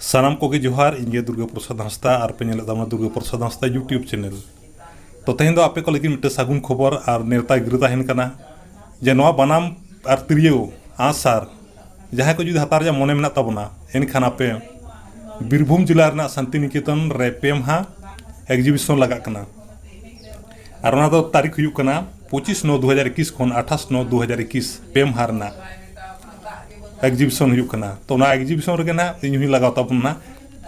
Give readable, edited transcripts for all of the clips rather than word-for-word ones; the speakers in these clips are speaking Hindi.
सानाम को जोहार इंगे दुर्गा प्रसाद हंसदा और पे दुर्गा प्रसाद हंसदा यूट्यूब चैनल तो तेहन दो आपे को लगी मिट्टे सागुन खबर और नेवता गिर तहन कना जे नवा बनाम और तिरियो आँसार जहाँ को जुदी हतार जा मने मेना तबना एनखान आपे बीरभूम जिला रना शांतिनिकेतन रे पे माह एग्जिबिशन लगा कना और ओना दो तारीख हुयुक कना 25/9/2021 खन 28/9/2021 पे माह रना एग्जिबिशन हुयुक कना तो ना एग्जिबिशन रे ना इन हुई लगाव तबना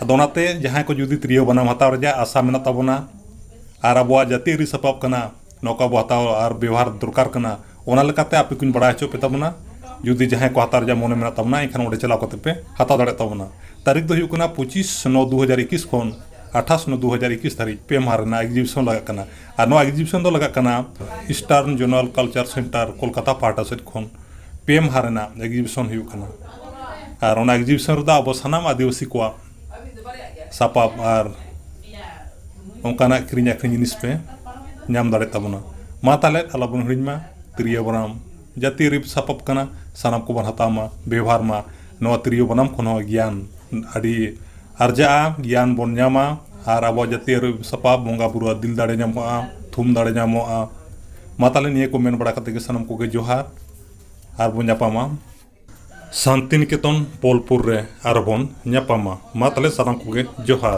अदोनाते जहाँ को जुदी तिरियो बनाम हताव रे आशा मेना तबना और अब जातीय सपाब कना नौका बो हताव और व्यवहार दरकार कना ओना लेकाते आपे कुन बड़ा हचो पे तबना जुदी जहाँ को हतार जा मने मेना तबना एखान ओडे चलाव कते पे हताव दाड़े तबना तारीख दो हुयुक कना 25/9/2021 खन 28/9/2021 तारीख पे माह रना एग्जिबिशन लगा कना और नो एग्जिबिशन दो लगा कना eastern zonal culture centre Kolkata पाटा सेट खन पे माह रना एग्जिबिशन हुयुक कना और ओना एग्जिबिशन रे अब सानाम आदिवासी को सापाब और ओंकाना किरिंग आखरिंग जिनिस पे नाम दाड़े तबना मा ताले आलाबन हिड़िंग तिरियो बनाम जातीय सापाब कना सानाम को बन हतामा व्यवहार मा नवा तिरियो बनाम खन ज्ञान आदि आर्जा ज्ञान बन नामा और अब जातीय सापाब बंगा बुरु दिल दाड़े नामोगा थुम दाड़े नामोगा मा ताले निये को मेन बड़ा कते सानाम को जोहार और बन नापामा शांतिनिकेतन पोलपुर रे और बन नापामा मा ताले सानाम को जोहार।